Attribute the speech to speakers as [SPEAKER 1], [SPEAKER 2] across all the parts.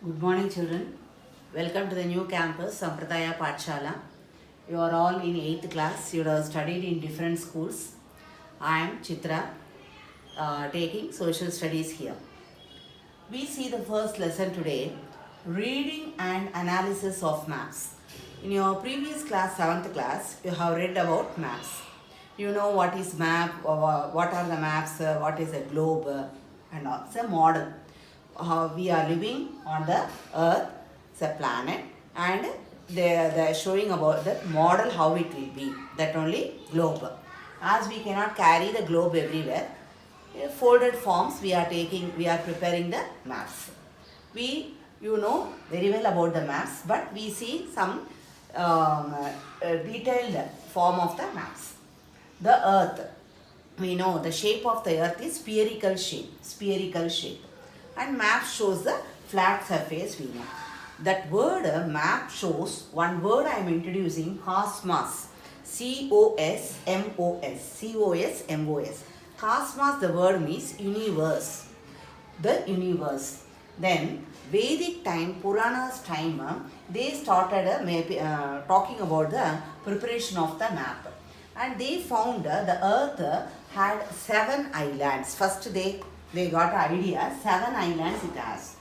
[SPEAKER 1] Good morning, children. Welcome to the new campus, Sampradaya Pathshala. You are all in 8th class. You have studied in different schools. I am Chitra, taking social studies here. We see the first lesson today, reading and analysis of maps. In your previous class, 7th class, you have read about maps. You know what is map, what are the maps, what is a globe, and all. It's a model. We are living on the earth, it's a planet, and they're showing about the model how it will be, that only globe. As we cannot carry the globe everywhere, in folded forms we are preparing the maps. You know very well about the maps, but we see some detailed form of the maps. The earth, we know the shape of the earth is spherical shape, and map shows the flat surface, we know. That word map shows one word I am introducing, cosmos. C-O-S-M-O-S. Cosmos, the word means universe. The universe. Then Vedic time, Puranas time, they started talking about the preparation of the map. And they found the earth had 7 islands. First they got an idea, 7 islands it has.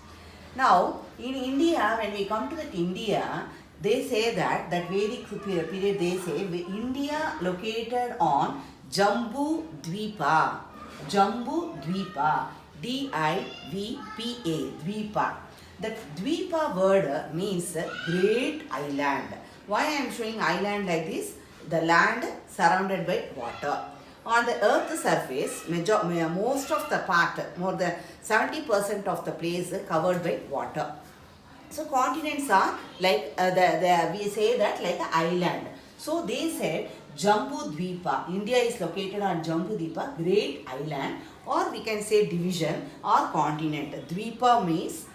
[SPEAKER 1] Now, in India, when we come to that India, they say that Vedic period, they say India located on Jambu Dvipa. D-I-V-P-A, Dvipa. That Dvipa word means great island. Why I am showing island like this? The land surrounded by water. On the earth's surface, most of the part, more than 70% of the place covered by water. So continents are like, we say that like an island. So they said Jambu Dvipa. India is located on Jambu Dvipa, great island, or we can say division or continent. Dvipa means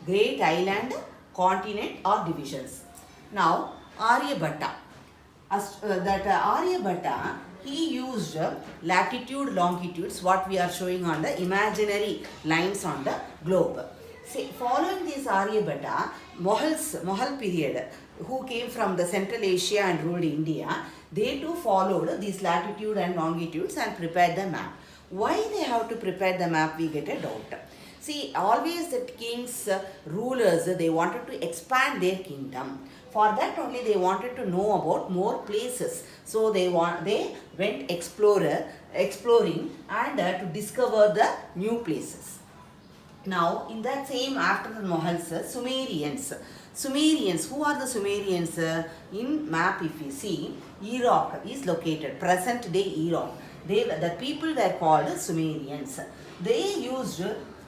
[SPEAKER 1] great island, continent or divisions. Now Aryabhatta. Aryabhatta, he used latitude, longitudes, what we are showing on the imaginary lines on the globe. See, following this Aryabhatta, Mughal period, who came from the Central Asia and ruled India, they too followed these latitude and longitudes and prepared the map. Why they have to prepare the map, we get a doubt. See, always the kings, rulers, they wanted to expand their kingdom. For that only they wanted to know about more places. So they went exploring and to discover the new places. Now, in that same, after the Mughals, Sumerians, who are the Sumerians? In map, if you see, Iraq is located, present day Iraq. The people were called Sumerians. They used,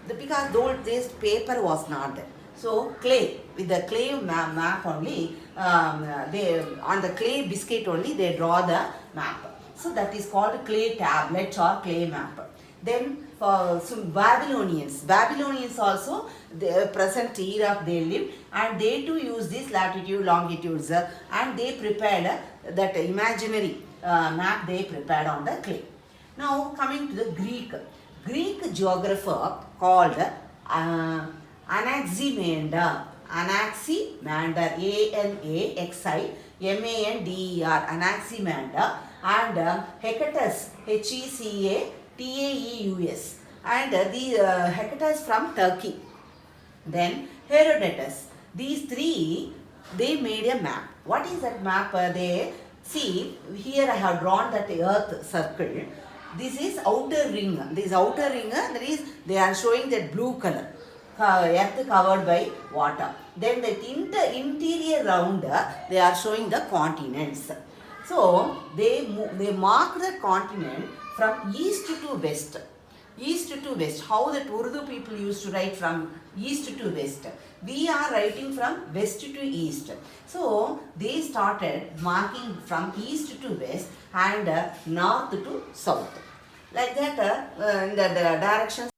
[SPEAKER 1] because those days paper was not there. So clay, with the clay map only, they on the clay biscuit only they draw the map. So that is called clay tablet or clay map. Then for some Babylonians also, the present Iraq they lived, and they too use these latitude, longitudes, and they prepared that imaginary map they prepared on the clay. Now coming to the Greek geographer called Anaximander, A-N-A-X-I-M-A-N-D-E-R, Anaximander, and Hecatus, H-E-C-A-T-A-E-U-S, and Hecatus from Turkey. Then Herodotus. These three, they made a map. What is that map? They see, here I have drawn that earth circle. This is outer ring. This outer ring, they are showing that blue color. Earth covered by water. Then the interior round, they are showing the continents. So they mark the continent from east to west. How that Urdu people used to write from east to west. We are writing from west to east. So they started marking from east to west and north to south. Like that, in the directions.